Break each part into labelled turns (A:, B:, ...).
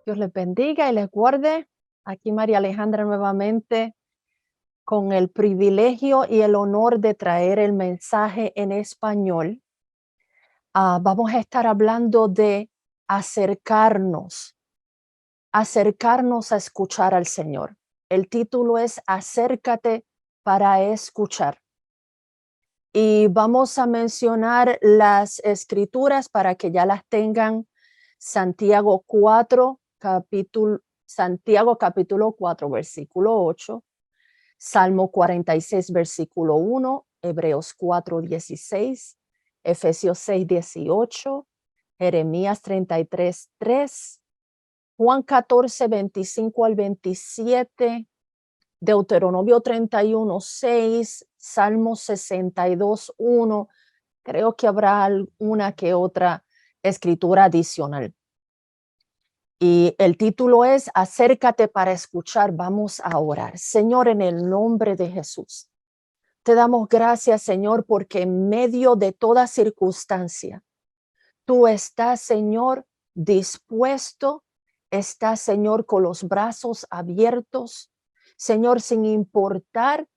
A: Dios les bendiga y les guarde. Aquí María Alejandra nuevamente con el privilegio y el honor de traer el mensaje en español. Vamos a estar hablando de acercarnos, acercarnos a escuchar al Señor. El título es Acércate para escuchar. Y vamos a mencionar las escrituras para que ya las tengan. Santiago capítulo 4, versículo 8, Salmo 46, versículo 1, Hebreos 4, 16, Efesios 6, 18, Jeremías 33, 3, Juan 14, 25 al 27, Deuteronomio 31, 6, Salmo 62, 1. Creo que habrá alguna que otra escritura adicional. Y el título es Acércate para escuchar. Vamos a orar. Señor, en el nombre de Jesús, te damos gracias, Señor, porque en medio de toda circunstancia, tú estás, Señor, dispuesto, estás, Señor, con los brazos abiertos, Señor, sin importar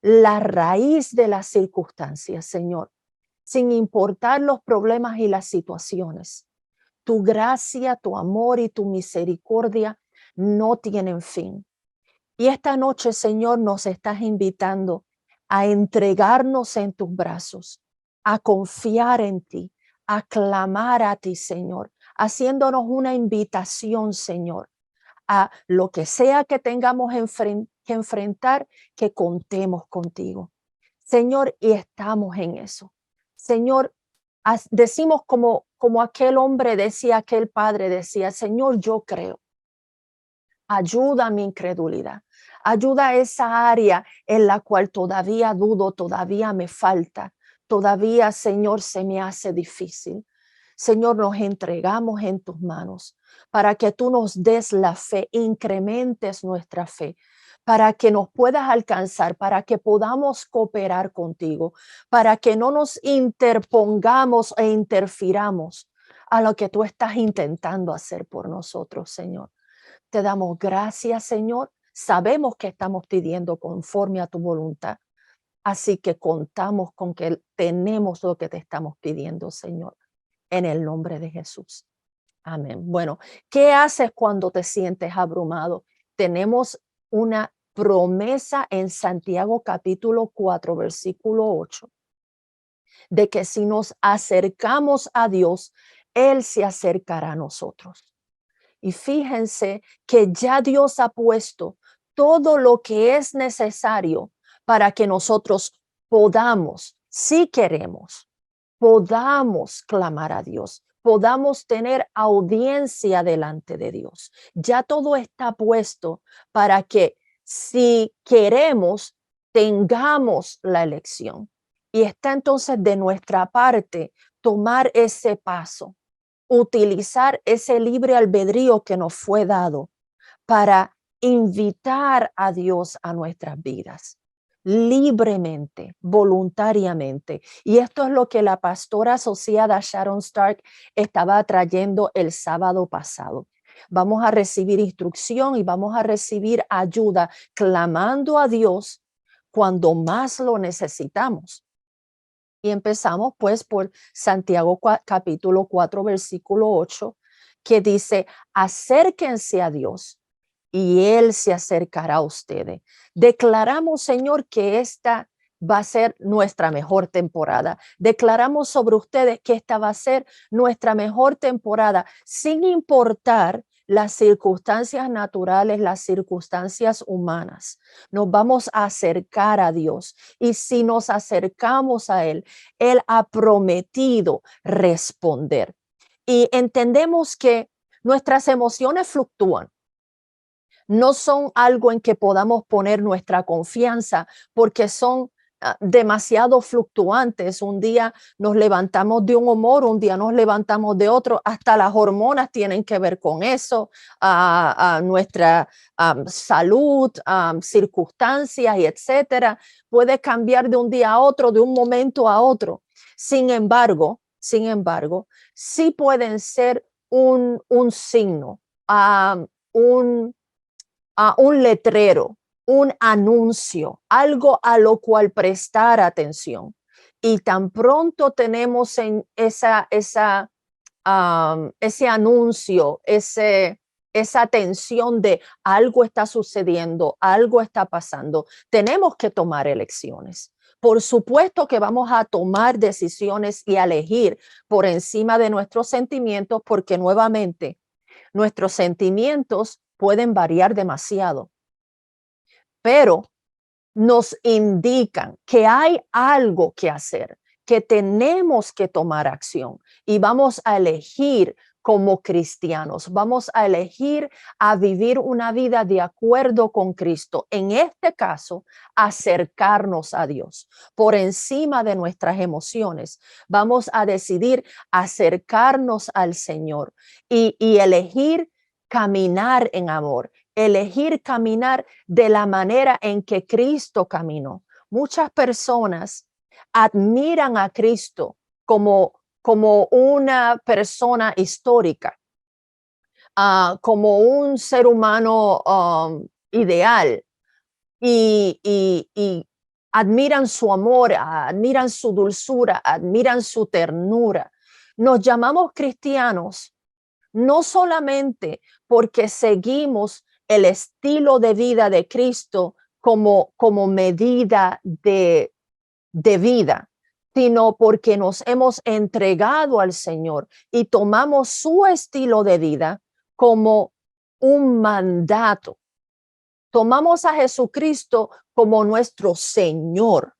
A: la raíz de las circunstancias, Señor, sin importar los problemas y las situaciones. Tu gracia, tu amor y tu misericordia no tienen fin. Y esta noche, Señor, nos estás invitando a entregarnos en tus brazos, a confiar en ti, a clamar a ti, Señor, haciéndonos una invitación, Señor, a lo que sea que tengamos que enfrentar, que contemos contigo. Señor, y estamos en eso. Señor, decimos como aquel hombre decía, aquel padre decía, Señor, yo creo. Ayuda a mi incredulidad. Ayuda a esa área en la cual todavía dudo, todavía me falta. Todavía, Señor, se me hace difícil. Señor, nos entregamos en tus manos para que tú nos des la fe, incrementes nuestra fe, para que nos puedas alcanzar, para que podamos cooperar contigo, para que no nos interpongamos e interfiramos a lo que tú estás intentando hacer por nosotros, Señor. Te damos gracias, Señor. Sabemos que estamos pidiendo conforme a tu voluntad. Así que contamos con que tenemos lo que te estamos pidiendo, Señor, en el nombre de Jesús. Amén. Bueno, ¿qué haces cuando te sientes abrumado? Tenemos una promesa en Santiago capítulo 4, versículo 8, de que si nos acercamos a Dios, Él se acercará a nosotros. Y fíjense que ya Dios ha puesto todo lo que es necesario para que nosotros podamos, si queremos, podamos clamar a Dios, podamos tener audiencia delante de Dios. Ya todo está puesto para que si queremos, tengamos la elección. Y está entonces de nuestra parte tomar ese paso, utilizar ese libre albedrío que nos fue dado para invitar a Dios a nuestras vidas libremente, voluntariamente. Y esto es lo que la pastora asociada Sharon Stark estaba trayendo el sábado pasado. Vamos a recibir instrucción y vamos a recibir ayuda clamando a Dios cuando más lo necesitamos. Y empezamos pues por Santiago capítulo 4, versículo 8, que dice, acérquense a Dios y Él se acercará a ustedes. Declaramos, Señor, que esta va a ser nuestra mejor temporada. Declaramos sobre ustedes que esta va a ser nuestra mejor temporada, sin importar las circunstancias naturales, las circunstancias humanas. Nos vamos a acercar a Dios y si nos acercamos a Él, Él ha prometido responder. Y entendemos que nuestras emociones fluctúan. No son algo en que podamos poner nuestra confianza porque son demasiado fluctuantes. Un día nos levantamos de un humor, un día nos levantamos de otro, hasta las hormonas tienen que ver con eso, nuestra salud, circunstancias y etcétera. Puede cambiar de un día a otro, de un momento a otro. Sin embargo, sí pueden ser un signo a un letrero, un anuncio, algo a lo cual prestar atención. Y tan pronto tenemos en ese anuncio, esa tensión de algo está sucediendo, algo está pasando, tenemos que tomar elecciones. Por supuesto que vamos a tomar decisiones y a elegir por encima de nuestros sentimientos, porque nuevamente nuestros sentimientos pueden variar demasiado, pero nos indican que hay algo que hacer, que tenemos que tomar acción y vamos a elegir como cristianos, vamos a elegir a vivir una vida de acuerdo con Cristo. En este caso, acercarnos a Dios por encima de nuestras emociones. Vamos a decidir acercarnos al Señor y elegir caminar en amor, elegir caminar de la manera en que Cristo caminó. Muchas personas admiran a Cristo como una persona histórica, como un ser humano ideal y admiran su amor, admiran su dulzura, admiran su ternura. Nos llamamos cristianos no solamente porque seguimos el estilo de vida de Cristo como medida de vida, sino porque nos hemos entregado al Señor y tomamos su estilo de vida como un mandato. Tomamos a Jesucristo como nuestro Señor,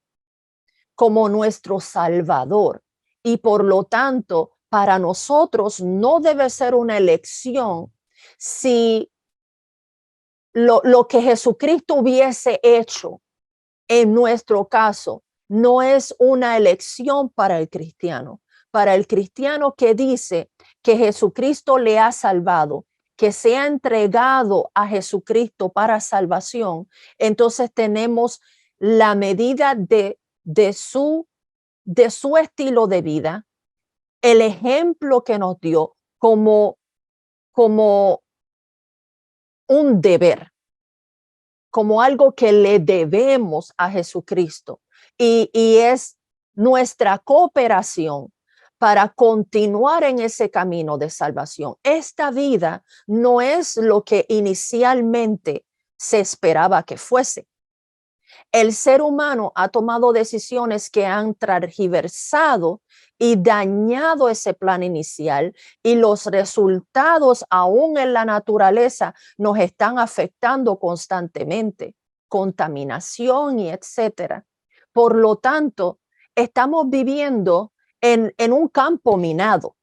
A: como nuestro Salvador. Y por lo tanto, para nosotros no debe ser una elección si lo que Jesucristo hubiese hecho en nuestro caso no es una elección para el cristiano. Para el cristiano que dice que Jesucristo le ha salvado, que se ha entregado a Jesucristo para salvación, entonces tenemos la medida de su estilo de vida, el ejemplo que nos dio como un deber, como algo que le debemos a Jesucristo. Y es nuestra cooperación para continuar en ese camino de salvación. Esta vida no es lo que inicialmente se esperaba que fuese. El ser humano ha tomado decisiones que han transversado y dañado ese plan inicial, y los resultados aún en la naturaleza nos están afectando constantemente, contaminación y etcétera. Por lo tanto, estamos viviendo en un campo minado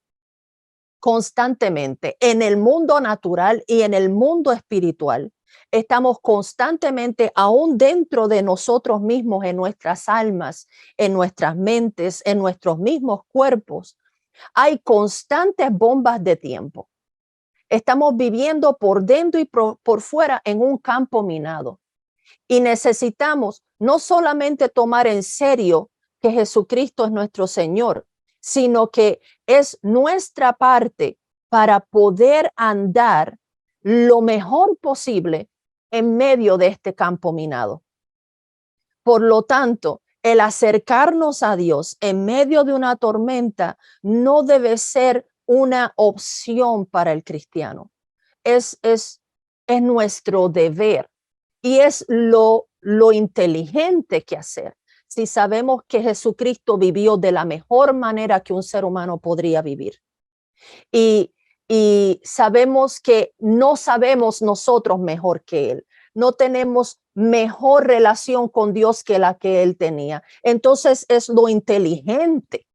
A: constantemente, en el mundo natural y en el mundo espiritual. Estamos constantemente, aún dentro de nosotros mismos, en nuestras almas, en nuestras mentes, en nuestros mismos cuerpos. Hay constantes bombas de tiempo. Estamos viviendo por dentro y por fuera en un campo minado. Y necesitamos no solamente tomar en serio que Jesucristo es nuestro Señor, sino que es nuestra parte para poder andar lo mejor posible en medio de este campo minado. Por lo tanto, el acercarnos a Dios en medio de una tormenta no debe ser una opción para el cristiano. Es nuestro deber y es lo inteligente que hacer. Si sabemos que Jesucristo vivió de la mejor manera que un ser humano podría vivir. Y sabemos que no sabemos nosotros mejor que Él. No tenemos mejor relación con Dios que la que Él tenía. Entonces es lo inteligente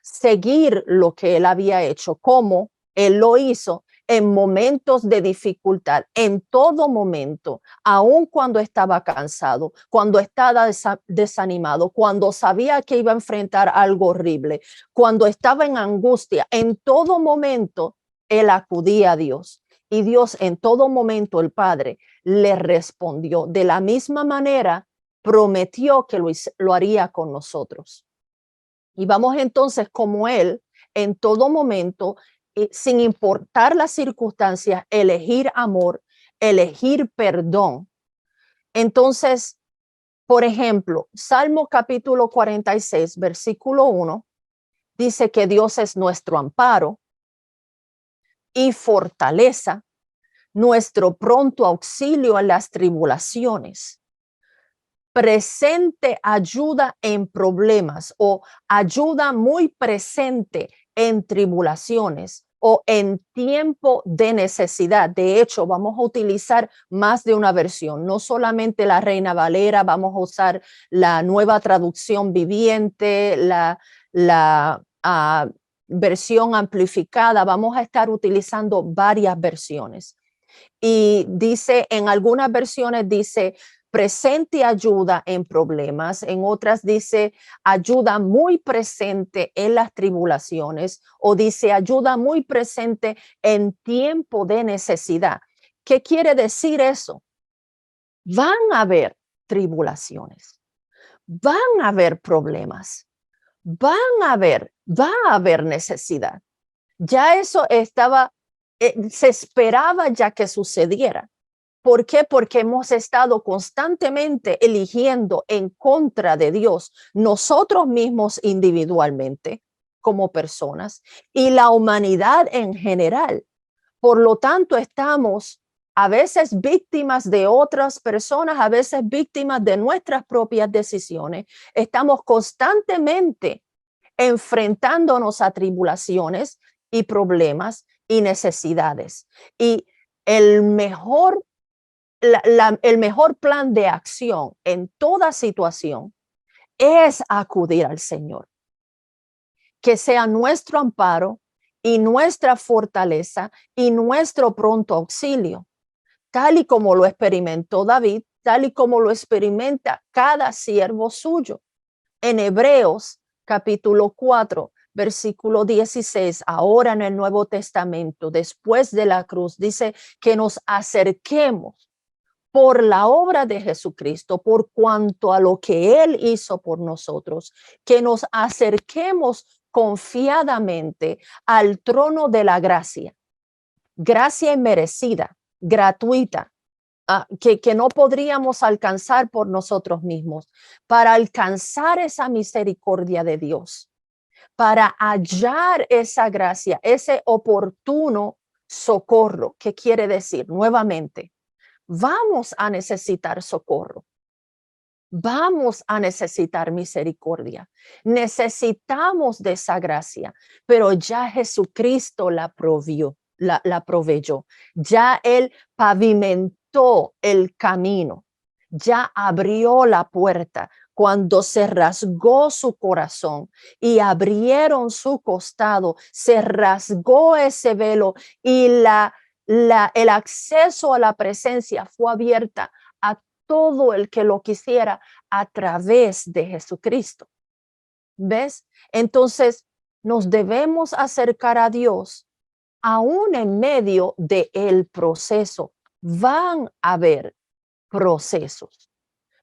A: seguir lo que Él había hecho, como Él lo hizo en momentos de dificultad, en todo momento, aun cuando estaba cansado, cuando estaba desanimado, cuando sabía que iba a enfrentar algo horrible, cuando estaba en angustia, en todo momento, él acudía a Dios. Y Dios en todo momento, el Padre, le respondió. De la misma manera, prometió que lo haría con nosotros. Y vamos entonces como Él, en todo momento, y sin importar las circunstancias, elegir amor, elegir perdón. Entonces, por ejemplo, Salmo capítulo 46, versículo 1, dice que Dios es nuestro amparo y fortaleza, nuestro pronto auxilio en las tribulaciones, presente ayuda en problemas o ayuda muy presente en tribulaciones o en tiempo de necesidad. De hecho, vamos a utilizar más de una versión, no solamente la Reina Valera, vamos a usar la Nueva Traducción Viviente, la versión amplificada, vamos a estar utilizando varias versiones. Y dice, en algunas versiones dice presente ayuda en problemas, en otras dice ayuda muy presente en las tribulaciones o dice ayuda muy presente en tiempo de necesidad. ¿Qué quiere decir eso? Van a haber tribulaciones, van a haber problemas, va a haber necesidad. Ya eso estaba, se esperaba ya que sucediera. ¿Por qué? Porque hemos estado constantemente eligiendo en contra de Dios, nosotros mismos individualmente, como personas, y la humanidad en general. Por lo tanto, estamos a veces víctimas de otras personas, a veces víctimas de nuestras propias decisiones. Estamos constantemente enfrentándonos a tribulaciones y problemas y necesidades. Y el mejor el mejor plan de acción en toda situación es acudir al Señor, que sea nuestro amparo y nuestra fortaleza y nuestro pronto auxilio, tal y como lo experimentó David, tal y como lo experimenta cada siervo suyo. En Hebreos capítulo 4, versículo 16, ahora en el Nuevo Testamento, después de la cruz, dice que nos acerquemos por la obra de Jesucristo, por cuanto a lo que Él hizo por nosotros, que nos acerquemos confiadamente al trono de la gracia, gracia inmerecida, gratuita, que no podríamos alcanzar por nosotros mismos, para alcanzar esa misericordia de Dios, para hallar esa gracia, ese oportuno socorro, que quiere decir nuevamente, vamos a necesitar socorro. Vamos a necesitar misericordia. Necesitamos de esa gracia, pero ya Jesucristo la proveyó. Ya Él pavimentó el camino. Ya abrió la puerta cuando se rasgó su corazón y abrieron su costado, se rasgó ese velo y el acceso a la presencia fue abierta a todo el que lo quisiera a través de Jesucristo. ¿Ves? Entonces, nos debemos acercar a Dios aún en medio del proceso. Van a haber procesos.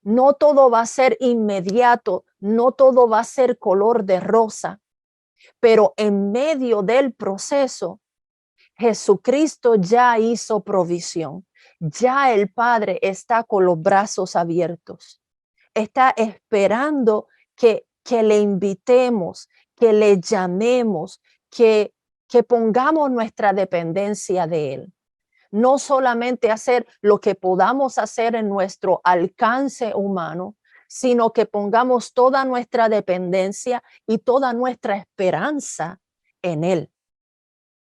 A: No todo va a ser inmediato, no todo va a ser color de rosa, pero en medio del proceso, Jesucristo ya hizo provisión. Ya el Padre está con los brazos abiertos. Está esperando que le invitemos, que le llamemos, que pongamos nuestra dependencia de Él. No solamente hacer lo que podamos hacer en nuestro alcance humano, sino que pongamos toda nuestra dependencia y toda nuestra esperanza en Él.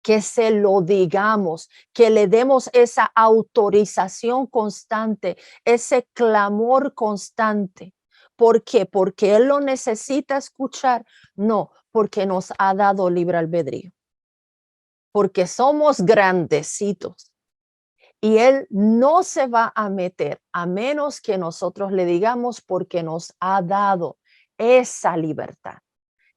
A: Que se lo digamos, que le demos esa autorización constante, ese clamor constante. ¿Por qué? Porque Él lo necesita escuchar. No, porque nos ha dado libre albedrío. Porque somos grandecitos. Y Él no se va a meter a menos que nosotros le digamos porque nos ha dado esa libertad.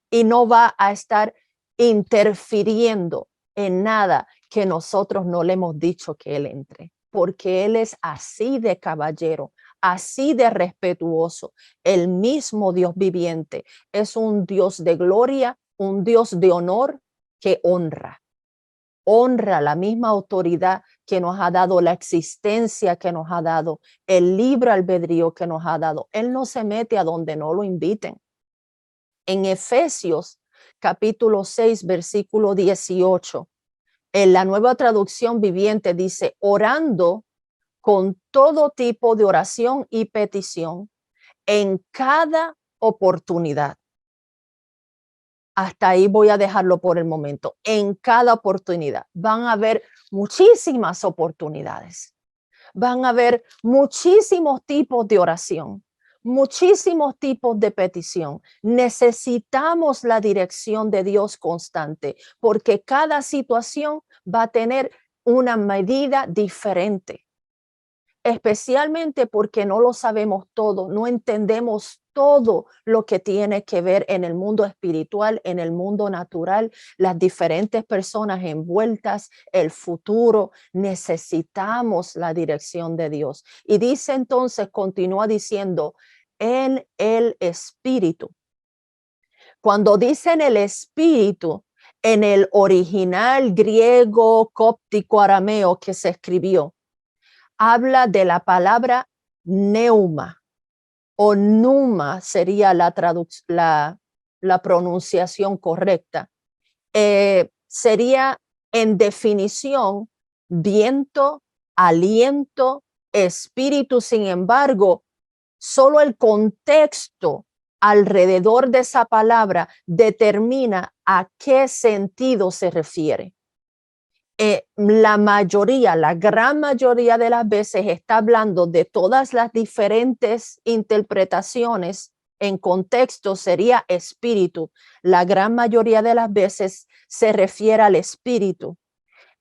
A: Y no va a estar interfiriendo en nada que nosotros no le hemos dicho que Él entre, porque Él es así de caballero, así de respetuoso. El mismo Dios viviente es un Dios de gloria, un Dios de honor que honra. honra, la misma autoridad que nos ha dado, la existencia que nos ha dado, el libre albedrío que nos ha dado. Él no se mete a donde no lo inviten. En Efesios capítulo 6, versículo 18, en la Nueva Traducción Viviente dice, orando con todo tipo de oración y petición en cada oportunidad. Hasta ahí voy a dejarlo por el momento. En cada oportunidad. Van a haber muchísimas oportunidades. Van a haber muchísimos tipos de oración, muchísimos tipos de petición. Necesitamos la dirección de Dios constante, porque cada situación va a tener una medida diferente, especialmente porque no lo sabemos todo, no entendemos todo lo que tiene que ver en el mundo espiritual, en el mundo natural, las diferentes personas envueltas, el futuro. Necesitamos la dirección de Dios. Y dice entonces, continúa diciendo, en el Espíritu. Cuando dicen el Espíritu, en el original griego, cóptico, arameo que se escribió, habla de la palabra neuma o numa sería la pronunciación correcta. Sería en definición viento, aliento, espíritu. Sin embargo, solo el contexto alrededor de esa palabra determina a qué sentido se refiere. La gran mayoría de las veces está hablando de todas las diferentes interpretaciones en contexto, sería espíritu. La gran mayoría de las veces se refiere al espíritu.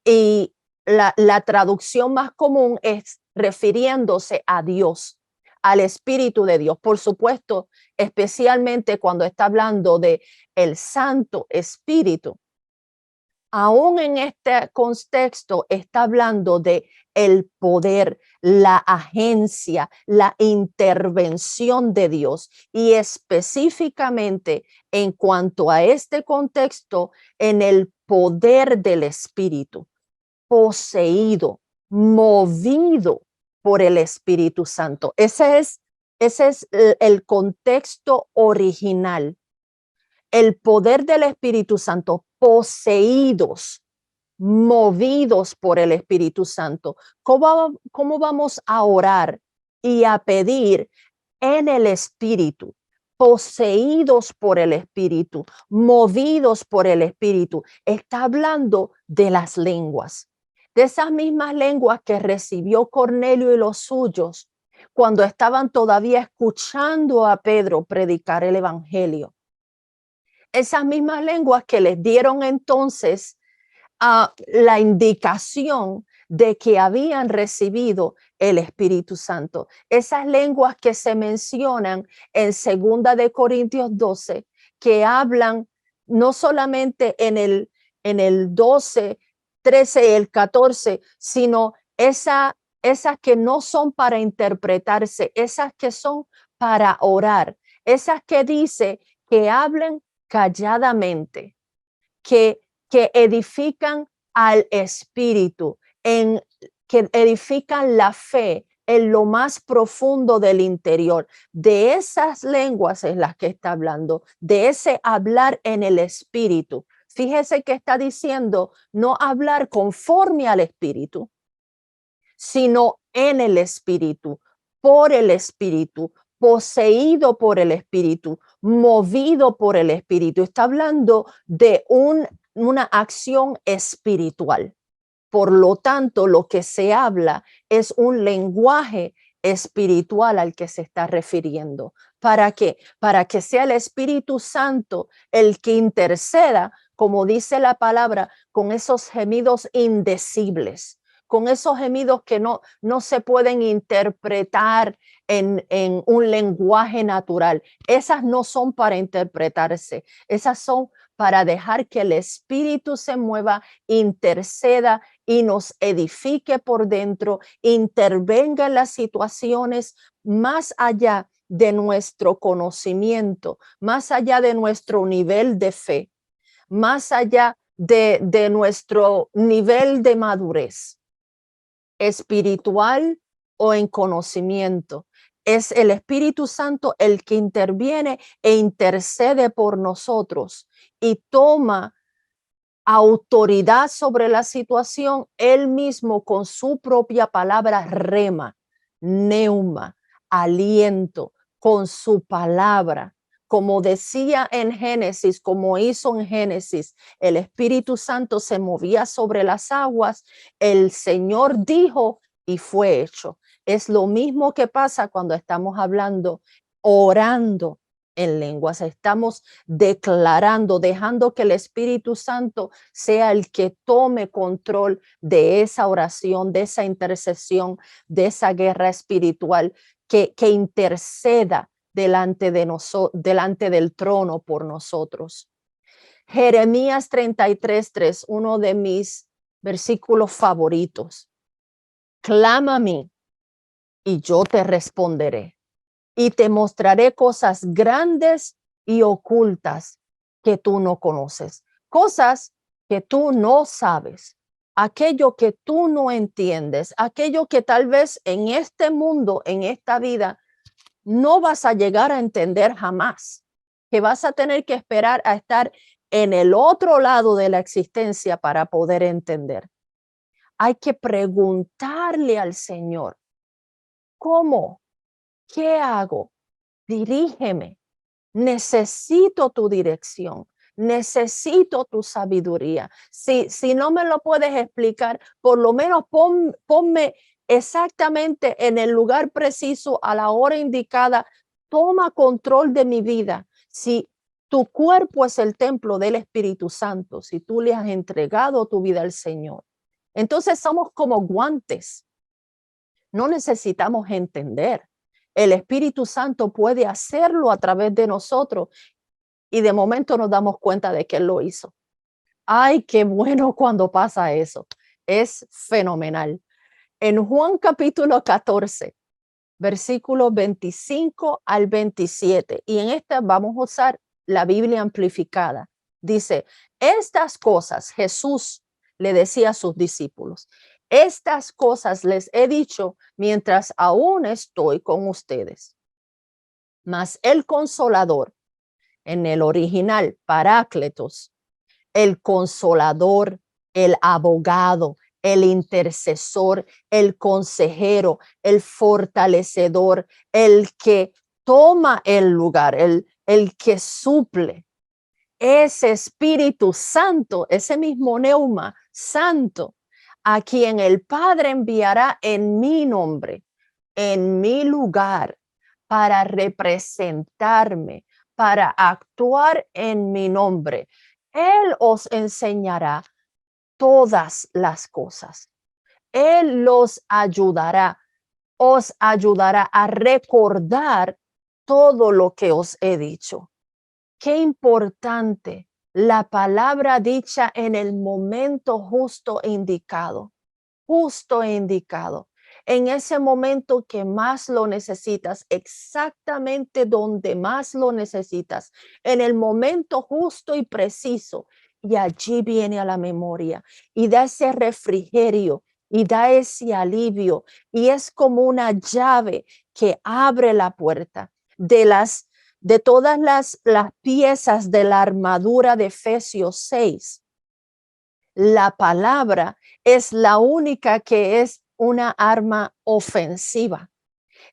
A: Y la traducción más común es refiriéndose a Dios, al Espíritu de Dios. Por supuesto, especialmente cuando está hablando de el Santo Espíritu. Aún en este contexto está hablando de el poder, la agencia, la intervención de Dios, y específicamente en cuanto a este contexto, en el poder del Espíritu, poseído, movido por el Espíritu Santo. Ese es el contexto original. El poder del Espíritu Santo, poseídos, movidos por el Espíritu Santo. ¿Cómo vamos a orar y a pedir en el Espíritu? Poseídos por el Espíritu, movidos por el Espíritu. Está hablando de las lenguas, de esas mismas lenguas que recibió Cornelio y los suyos cuando estaban todavía escuchando a Pedro predicar el evangelio. Esas mismas lenguas que les dieron entonces la indicación de que habían recibido el Espíritu Santo. Esas lenguas que se mencionan en 2 de Corintios 12, que hablan no solamente en el 12, 13 y el 14, sino esas que no son para interpretarse, esas que son para orar, esas que dice que hablen calladamente, que edifican al espíritu, que edifican la fe en lo más profundo del interior. De esas lenguas es las que está hablando, de ese hablar en el espíritu. Fíjese que está diciendo no hablar conforme al espíritu, sino en el espíritu, por el espíritu, poseído por el espíritu, movido por el espíritu. Está hablando de una acción espiritual. Por lo tanto, lo que se habla es un lenguaje espiritual al que se está refiriendo. ¿Para qué? Para que sea el Espíritu Santo el que interceda, como dice la palabra, con esos gemidos indecibles, con esos gemidos que no se pueden interpretar en un lenguaje natural. Esas no son para interpretarse, esas son para dejar que el Espíritu se mueva, interceda y nos edifique por dentro, intervenga en las situaciones más allá de nuestro conocimiento, más allá de nuestro nivel de fe, más allá de nuestro nivel de madurez espiritual o en conocimiento. Es el Espíritu Santo el que interviene e intercede por nosotros y toma autoridad sobre la situación, él mismo con su propia palabra rema, neuma, aliento, con su palabra. Como decía en Génesis, como hizo en Génesis, el Espíritu Santo se movía sobre las aguas, el Señor dijo y fue hecho. Es lo mismo que pasa cuando estamos hablando, orando en lenguas. Estamos declarando, dejando que el Espíritu Santo sea el que tome control de esa oración, de esa intercesión, de esa guerra espiritual, que interceda delante de nosotros, delante del trono por nosotros. Jeremías 33:3, uno de mis versículos favoritos. Clama a mí y yo te responderé y te mostraré cosas grandes y ocultas que tú no conoces, cosas que tú no sabes, aquello que tú no entiendes, aquello que tal vez en este mundo, en esta vida, no vas a llegar a entender jamás, que vas a tener que esperar a estar en el otro lado de la existencia para poder entender. Hay que preguntarle al Señor, ¿cómo? ¿Qué hago? Dirígeme. Necesito tu dirección, necesito tu sabiduría. Si no me lo puedes explicar, por lo menos ponme exactamente en el lugar preciso, a la hora indicada. Toma control de mi vida. Si tu cuerpo es el templo del Espíritu Santo, si tú le has entregado tu vida al Señor, entonces somos como guantes. No necesitamos entender. El Espíritu Santo puede hacerlo a través de nosotros y de momento nos damos cuenta de que Él lo hizo. Ay, qué bueno cuando pasa eso. Es fenomenal. En Juan capítulo 14, versículos 25 al 27, y en esta vamos a usar la Biblia amplificada. Dice, estas cosas Jesús le decía a sus discípulos, estas cosas les he dicho mientras aún estoy con ustedes. Mas el Consolador, en el original, Parácletos, el Consolador, el abogado, el intercesor, el consejero, el fortalecedor, el que toma el lugar, el que suple. Ese Espíritu Santo, ese mismo neuma santo, a quien el Padre enviará en mi nombre, en mi lugar, para representarme, para actuar en mi nombre. Él os enseñará todas las cosas. Él os ayudará a recordar todo lo que os he dicho. Qué importante la palabra dicha en el momento justo e indicado, en ese momento que más lo necesitas, exactamente donde más lo necesitas, en el momento justo y preciso. Y allí viene a la memoria y da ese refrigerio y da ese alivio, y es como una llave que abre la puerta de todas las piezas de la armadura de Efesios 6. La palabra es la única que es una arma ofensiva.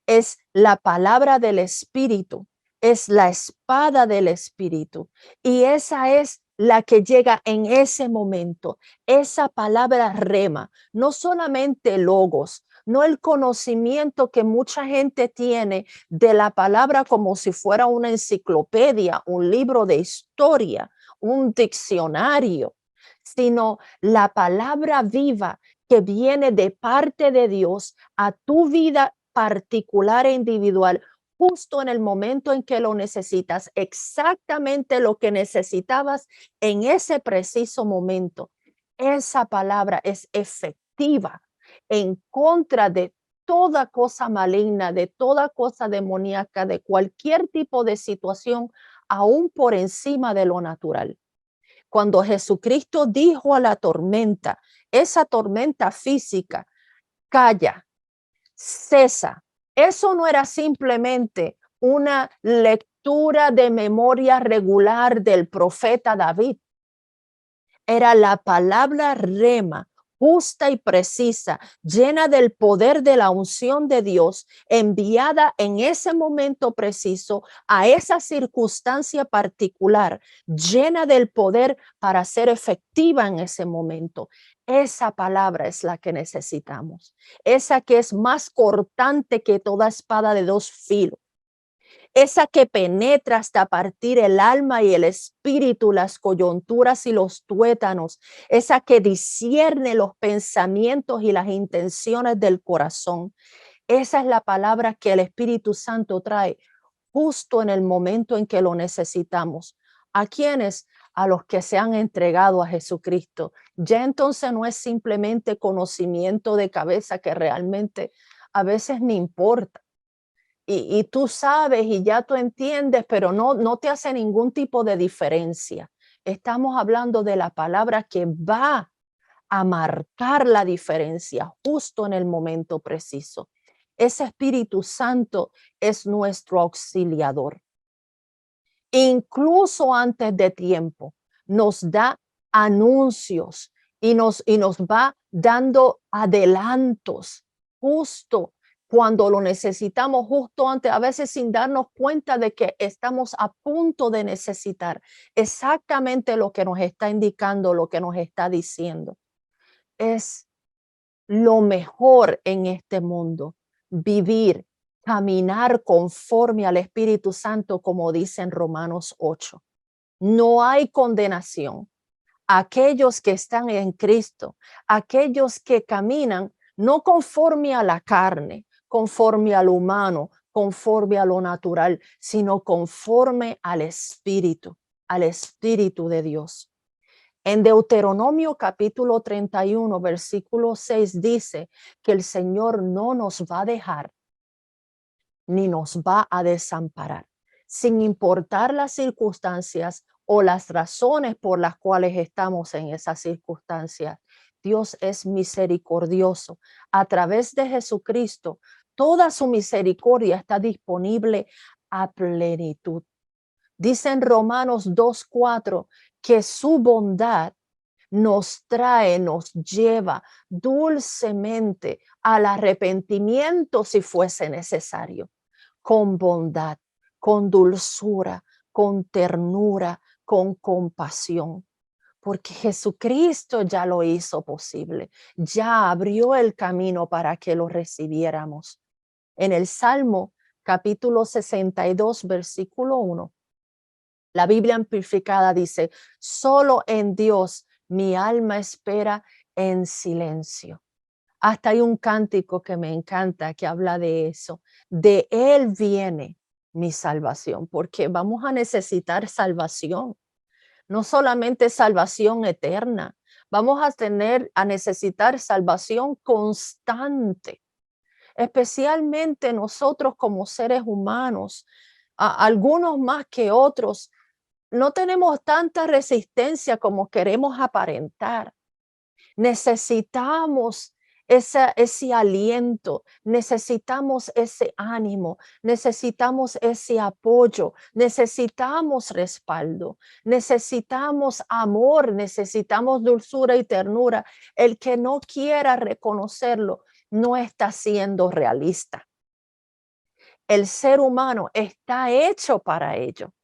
A: Es la palabra del Espíritu, es la espada del Espíritu, y esa es la que llega en ese momento. Esa palabra rema, no solamente logos, no el conocimiento que mucha gente tiene de la palabra como si fuera una enciclopedia, un libro de historia, un diccionario, sino la palabra viva que viene de parte de Dios a tu vida particular e individual, justo en el momento en que lo necesitas, exactamente lo que necesitabas en ese preciso momento. Esa palabra es efectiva en contra de toda cosa maligna, de toda cosa demoníaca, de cualquier tipo de situación, aún por encima de lo natural. Cuando Jesucristo dijo a la tormenta, esa tormenta física, calla, cesa. Eso no era simplemente una lectura de memoria regular del profeta David. Era la palabra rema, justa y precisa, llena del poder de la unción de Dios, enviada en ese momento preciso a esa circunstancia particular, llena del poder para ser efectiva en ese momento. Esa palabra es la que necesitamos, esa que es más cortante que toda espada de dos filos, esa que penetra hasta partir el alma y el espíritu, las coyunturas y los tuétanos, esa que discierne los pensamientos y las intenciones del corazón. Esa es la palabra que el Espíritu Santo trae justo en el momento en que lo necesitamos. ¿A quiénes? A los que se han entregado a Jesucristo. Ya entonces no es simplemente conocimiento de cabeza que realmente a veces ni importa. Y tú sabes y ya tú entiendes, pero no te hace ningún tipo de diferencia. Estamos hablando de la palabra que va a marcar la diferencia justo en el momento preciso. Ese Espíritu Santo es nuestro auxiliador. Incluso antes de tiempo, nos da anuncios y nos va dando adelantos justo cuando lo necesitamos, justo antes, a veces sin darnos cuenta de que estamos a punto de necesitar exactamente lo que nos está indicando, lo que nos está diciendo. Es lo mejor en este mundo, vivir, caminar conforme al Espíritu Santo, como dice en Romanos 8. No hay condenación. Aquellos que están en Cristo, aquellos que caminan no conforme a la carne, conforme al humano, conforme a lo natural, sino conforme al Espíritu de Dios. En Deuteronomio capítulo 31, versículo 6 dice que el Señor no nos va a dejar ni nos va a desamparar, sin importar las circunstancias o las razones por las cuales estamos en esas circunstancias. Dios es misericordioso. A través de Jesucristo, toda su misericordia está disponible a plenitud. Dice en Romanos 2:4 que su bondad nos trae, nos lleva dulcemente al arrepentimiento si fuese necesario, con bondad, con dulzura, con ternura, con compasión, porque Jesucristo ya lo hizo posible, ya abrió el camino para que lo recibiéramos. En el Salmo capítulo 62, versículo 1, la Biblia amplificada dice, solo en Dios mi alma espera en silencio. Hasta hay un cántico que me encanta que habla de eso. De Él viene mi salvación, porque vamos a necesitar salvación, no solamente salvación eterna, vamos a necesitar salvación constante, especialmente nosotros como seres humanos, algunos más que otros no tenemos tanta resistencia como queremos aparentar. Necesitamos ese aliento, necesitamos ese ánimo, necesitamos ese apoyo, necesitamos respaldo, necesitamos amor, necesitamos dulzura y ternura. El que no quiera reconocerlo no está siendo realista. El ser humano está hecho para ello.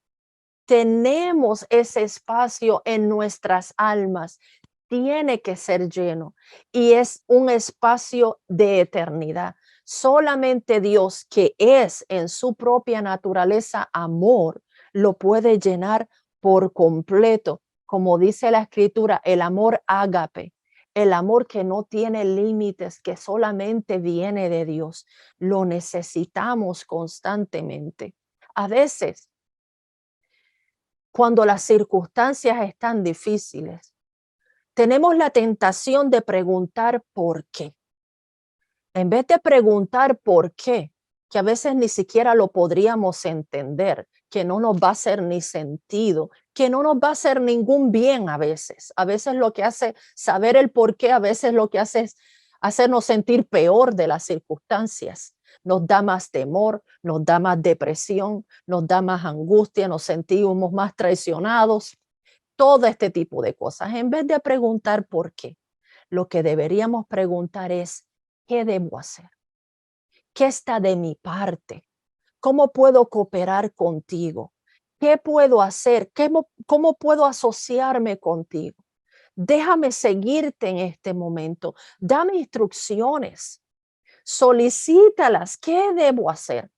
A: Tenemos ese espacio en nuestras almas, tiene que ser lleno y es un espacio de eternidad. Solamente Dios, que es en su propia naturaleza amor, lo puede llenar por completo. Como dice la escritura, el amor ágape, el amor que no tiene límites, que solamente viene de Dios. Lo necesitamos constantemente. A veces, cuando las circunstancias están difíciles, tenemos la tentación de preguntar por qué. En vez de preguntar por qué, que a veces ni siquiera lo podríamos entender, que no nos va a hacer ni sentido, que no nos va a hacer ningún bien a veces. A veces lo que hace saber el por qué, a veces lo que hace es hacernos sentir peor de las circunstancias. Nos da más temor, nos da más depresión, nos da más angustia, nos sentimos más traicionados, todo este tipo de cosas. En vez de preguntar por qué, lo que deberíamos preguntar es, ¿qué debo hacer? ¿Qué está de mi parte? ¿Cómo puedo cooperar contigo? ¿Qué puedo hacer? ¿Cómo puedo asociarme contigo? Déjame seguirte en este momento. Dame instrucciones. Solicítalas. ¿Qué debo hacer?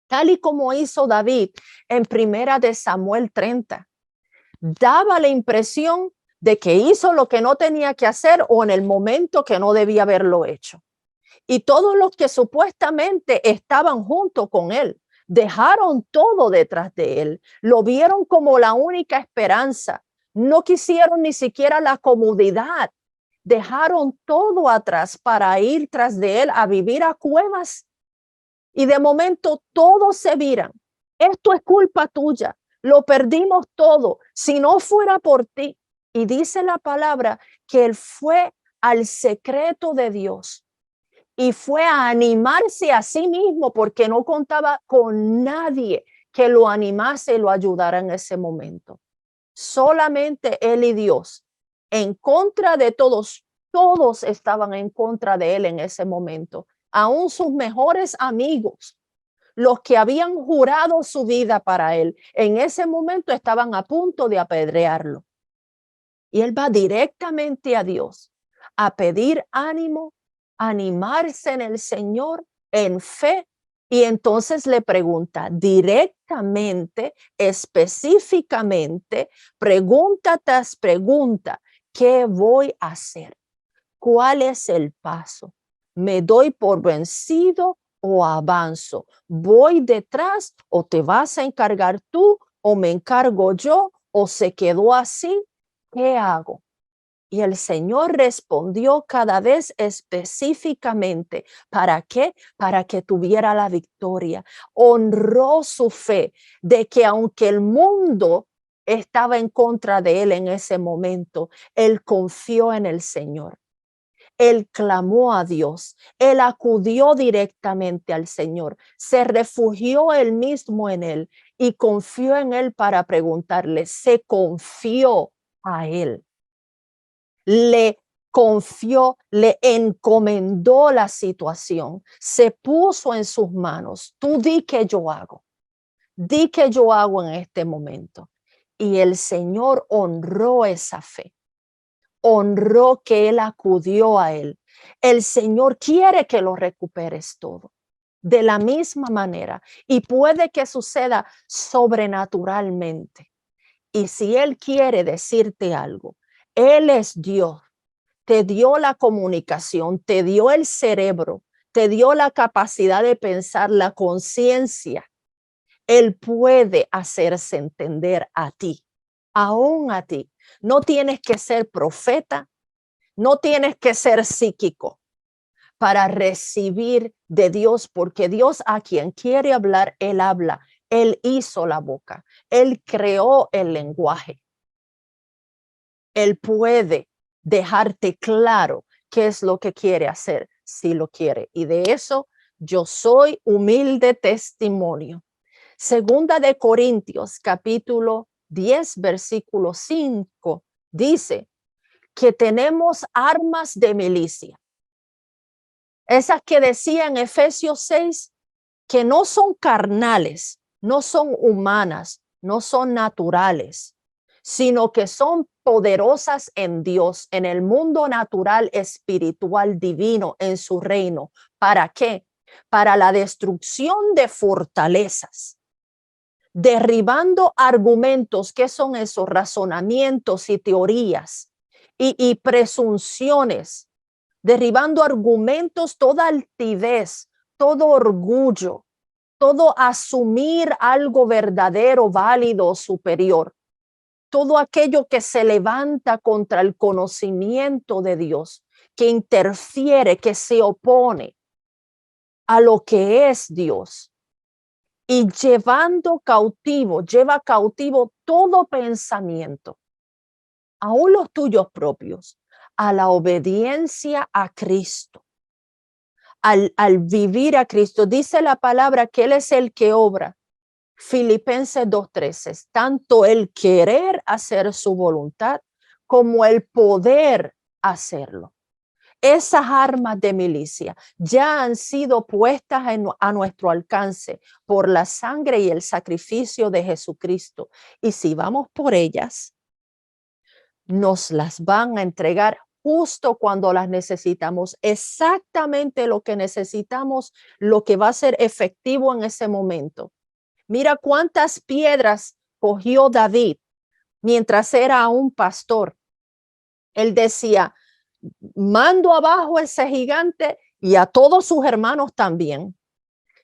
A: Tal y como hizo David en Primera de Samuel 30. Daba la impresión de que hizo lo que no tenía que hacer o en el momento que no debía haberlo hecho. Y todos los que supuestamente estaban junto con él dejaron todo detrás de él. Lo vieron como la única esperanza. No quisieron ni siquiera la comodidad. Dejaron todo atrás para ir tras de él a vivir a cuevas. Y de momento todos se viran. Esto es culpa tuya. Lo perdimos todo. Si no fuera por ti. Y dice la palabra que él fue al secreto de Dios y fue a animarse a sí mismo porque no contaba con nadie que lo animase y lo ayudara en ese momento. Solamente él y Dios, en contra de todos, todos estaban en contra de él en ese momento. Aún sus mejores amigos, los que habían jurado su vida para él, en ese momento estaban a punto de apedrearlo. Y él va directamente a Dios a pedir ánimo, animarse en el Señor, en fe. Y entonces le pregunta directamente, específicamente, pregunta tras pregunta, ¿qué voy a hacer? ¿Cuál es el paso? ¿Me doy por vencido o avanzo? ¿Voy detrás o te vas a encargar tú o me encargo yo o se quedó así? ¿Qué hago? Y el Señor respondió cada vez específicamente. ¿Para qué? Para que tuviera la victoria. Honró su fe de que aunque el mundo estaba en contra de él en ese momento, él confió en el Señor. Él clamó a Dios, él acudió directamente al Señor, se refugió él mismo en él y confió en él para preguntarle, se confió a él. Le confió, le encomendó la situación, se puso en sus manos. Tú di que yo hago, di que yo hago en este momento. Y el Señor honró esa fe, honró que él acudió a él. El Señor quiere que lo recuperes todo de la misma manera y puede que suceda sobrenaturalmente. Y si él quiere decirte algo, él es Dios. Te dio la comunicación, te dio el cerebro, te dio la capacidad de pensar, la conciencia. Él puede hacerse entender a ti, aún a ti. No tienes que ser profeta, no tienes que ser psíquico para recibir de Dios, porque Dios a quien quiere hablar, Él habla. Él hizo la boca, Él creó el lenguaje. Él puede dejarte claro qué es lo que quiere hacer, si lo quiere. Y de eso yo soy humilde testimonio. Segunda de Corintios, capítulo 10, versículo 5, dice que tenemos armas de milicia. Esas que decía en Efesios 6, que no son carnales, no son humanas, no son naturales, sino que son poderosas en Dios, en el mundo natural, espiritual, divino, en su reino. ¿Para qué? Para la destrucción de fortalezas, derribando argumentos. ¿Qué son esos? Razonamientos y teorías y presunciones, derribando argumentos, toda altivez, todo orgullo, todo asumir algo verdadero, válido, superior. Todo aquello que se levanta contra el conocimiento de Dios, que interfiere, que se opone a lo que es Dios. y lleva cautivo todo pensamiento, aún los tuyos propios, a la obediencia a Cristo, al vivir a Cristo. Dice la palabra que Él es el que obra. Filipenses 2:13, tanto el querer hacer su voluntad como el poder hacerlo. Esas armas de milicia ya han sido puestas a nuestro alcance por la sangre y el sacrificio de Jesucristo. Y si vamos por ellas, nos las van a entregar justo cuando las necesitamos, exactamente lo que necesitamos, lo que va a ser efectivo en ese momento. Mira cuántas piedras cogió David mientras era un pastor. Él decía, mando abajo a ese gigante y a todos sus hermanos también.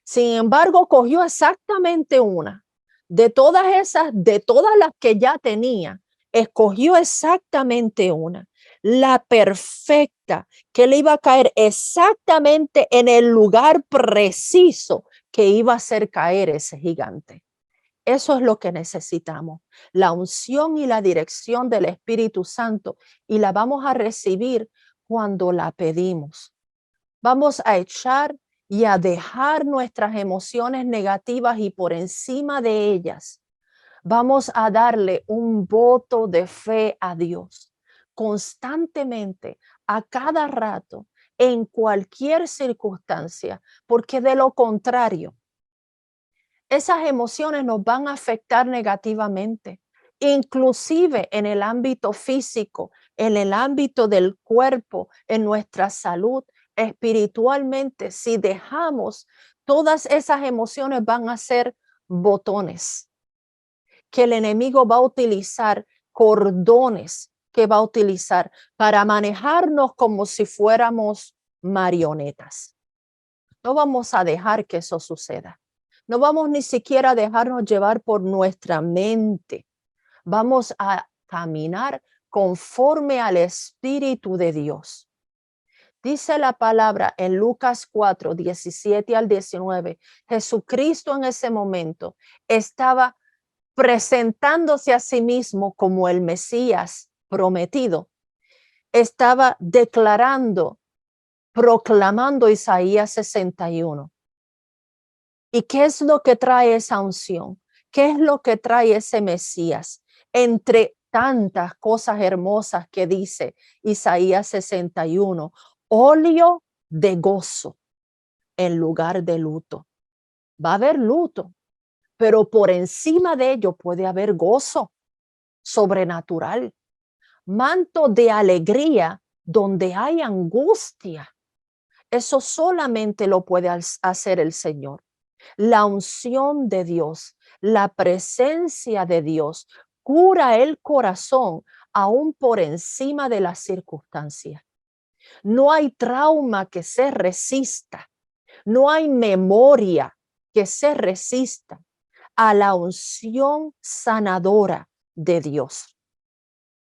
A: Sin embargo, cogió exactamente una. De todas esas, de todas las que ya tenía, escogió exactamente una, la perfecta, que le iba a caer exactamente en el lugar preciso que iba a hacer caer ese gigante. Eso es lo que necesitamos, la unción y la dirección del Espíritu Santo, y la vamos a recibir cuando la pedimos. Vamos a echar y a dejar nuestras emociones negativas y por encima de ellas, vamos a darle un voto de fe a Dios constantemente, a cada rato, en cualquier circunstancia, porque de lo contrario, esas emociones nos van a afectar negativamente, inclusive en el ámbito físico, en el ámbito del cuerpo, en nuestra salud, espiritualmente. Si dejamos, todas esas emociones van a ser botones que el enemigo va a utilizar, cordones que va a utilizar para manejarnos como si fuéramos marionetas. No vamos a dejar que eso suceda. No vamos ni siquiera a dejarnos llevar por nuestra mente. Vamos a caminar conforme al Espíritu de Dios. Dice la palabra en Lucas 4:17 al 19. Jesucristo en ese momento estaba presentándose a sí mismo como el Mesías prometido. Estaba declarando, proclamando Isaías 61. ¿Y qué es lo que trae esa unción? ¿Qué es lo que trae ese Mesías? Entre tantas cosas hermosas que dice Isaías 61, óleo de gozo en lugar de luto. Va a haber luto, pero por encima de ello puede haber gozo sobrenatural. Manto de alegría donde hay angustia. Eso solamente lo puede hacer el Señor. La unción de Dios, la presencia de Dios cura el corazón aún por encima de las circunstancias. No hay trauma que se resista, no hay memoria que se resista a la unción sanadora de Dios.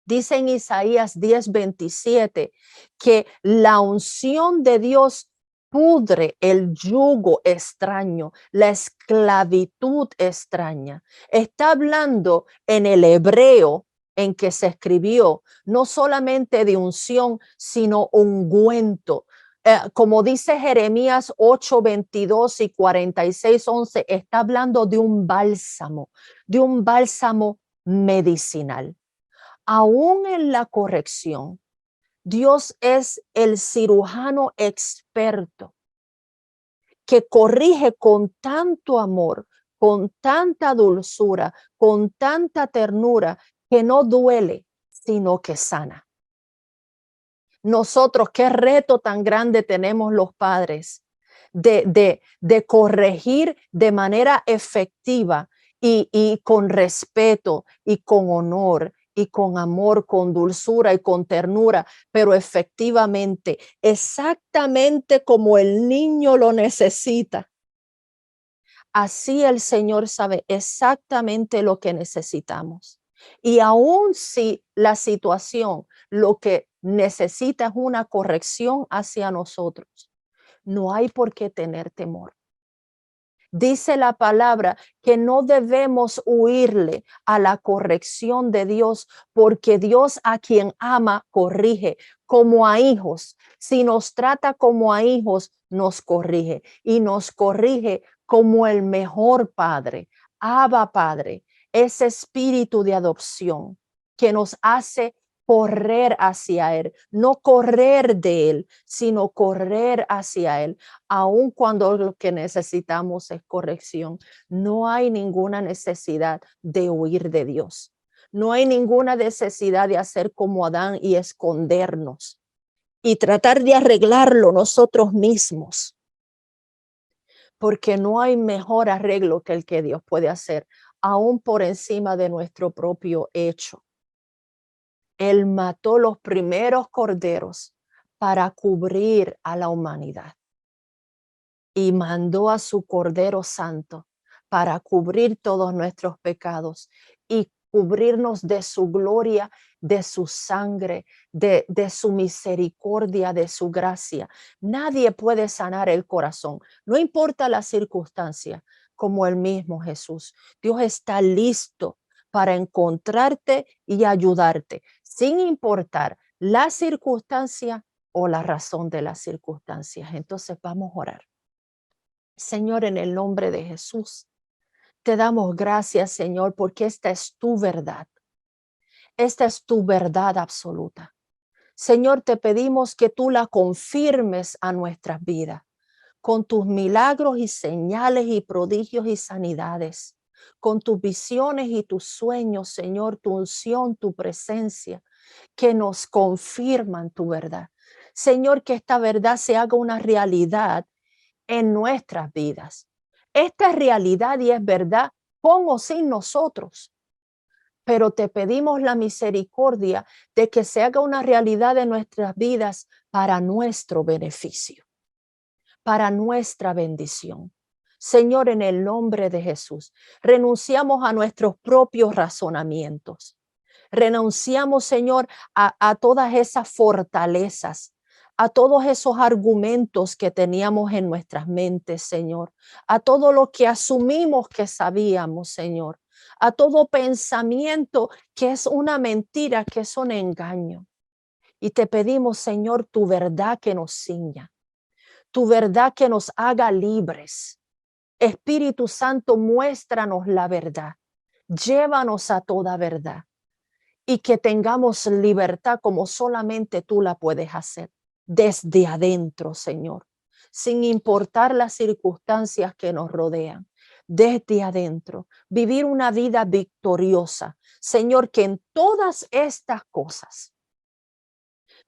A: Dice en Isaías 10:27 que la unción de Dios pudre el yugo extraño, la esclavitud extraña. Está hablando en el hebreo en que se escribió, no solamente de unción, sino ungüento. Como dice Jeremías 8:22 y 46:11, está hablando de un bálsamo medicinal. Aún en la corrección, Dios es el cirujano experto que corrige con tanto amor, con tanta dulzura, con tanta ternura, que no duele, sino que sana. Nosotros, qué reto tan grande tenemos los padres de corregir de manera efectiva y con respeto y con honor y con amor, con dulzura y con ternura, pero efectivamente, exactamente como el niño lo necesita. Así el Señor sabe exactamente lo que necesitamos. Y aun si la situación lo que necesita es una corrección hacia nosotros, no hay por qué tener temor. Dice la palabra que no debemos huirle a la corrección de Dios, porque Dios a quien ama corrige como a hijos. Si nos trata como a hijos, nos corrige y nos corrige como el mejor padre. Abba Padre, ese espíritu de adopción que nos hace correr hacia Él, no correr de Él, sino correr hacia Él, aun cuando lo que necesitamos es corrección. No hay ninguna necesidad de huir de Dios. No hay ninguna necesidad de hacer como Adán y escondernos y tratar de arreglarlo nosotros mismos, porque no hay mejor arreglo que el que Dios puede hacer, aún por encima de nuestro propio hecho. Él mató los primeros corderos para cubrir a la humanidad y mandó a su Cordero Santo para cubrir todos nuestros pecados y cubrirnos de su gloria, de su sangre, de su misericordia, de su gracia. Nadie puede sanar el corazón, no importa la circunstancia, como el mismo Jesús. Dios está listo para encontrarte y ayudarte, sin importar la circunstancia o la razón de las circunstancias. Entonces vamos a orar. Señor, en el nombre de Jesús, te damos gracias, Señor, porque esta es tu verdad. Esta es tu verdad absoluta. Señor, te pedimos que tú la confirmes a nuestras vidas con tus milagros y señales y prodigios y sanidades, con tus visiones y tus sueños, Señor, tu unción, tu presencia, que nos confirman tu verdad. Señor, que esta verdad se haga una realidad en nuestras vidas. Esta es realidad y es verdad con o sin nosotros, pero te pedimos la misericordia de que se haga una realidad en nuestras vidas para nuestro beneficio, para nuestra bendición. Señor, en el nombre de Jesús, renunciamos a nuestros propios razonamientos. Renunciamos, Señor, a todas esas fortalezas, a todos esos argumentos que teníamos en nuestras mentes, Señor, a todo lo que asumimos que sabíamos, Señor, a todo pensamiento que es una mentira, que es un engaño. Y te pedimos, Señor, tu verdad que nos ciña, tu verdad que nos haga libres. Espíritu Santo, muéstranos la verdad. Llévanos a toda verdad y que tengamos libertad como solamente tú la puedes hacer, desde adentro, Señor, sin importar las circunstancias que nos rodean, desde adentro, vivir una vida victoriosa, Señor, que en todas estas cosas,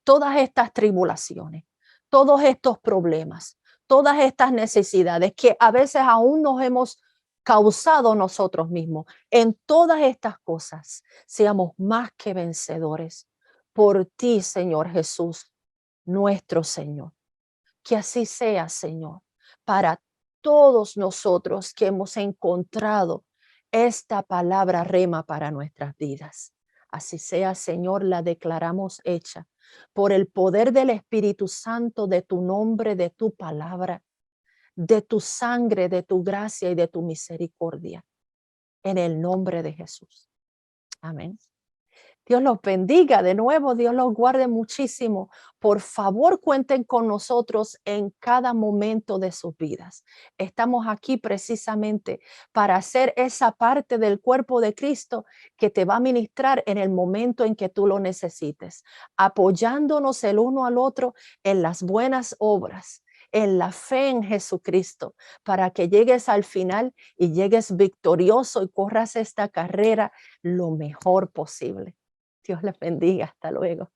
A: todas estas tribulaciones, todos estos problemas, todas estas necesidades que a veces aún nos hemos causado nosotros mismos, en todas estas cosas seamos más que vencedores por ti, Señor Jesús, nuestro Señor. Que así sea, Señor, para todos nosotros que hemos encontrado esta palabra rema para nuestras vidas. Así sea, Señor, la declaramos hecha por el poder del Espíritu Santo, de tu nombre, de tu palabra, de tu sangre, de tu gracia y de tu misericordia. En el nombre de Jesús. Amén. Dios los bendiga de nuevo, Dios los guarde muchísimo. Por favor, cuenten con nosotros en cada momento de sus vidas. Estamos aquí precisamente para hacer esa parte del cuerpo de Cristo que te va a ministrar en el momento en que tú lo necesites, apoyándonos el uno al otro en las buenas obras, en la fe en Jesucristo, para que llegues al final y llegues victorioso y corras esta carrera lo mejor posible. Dios les bendiga. Hasta luego.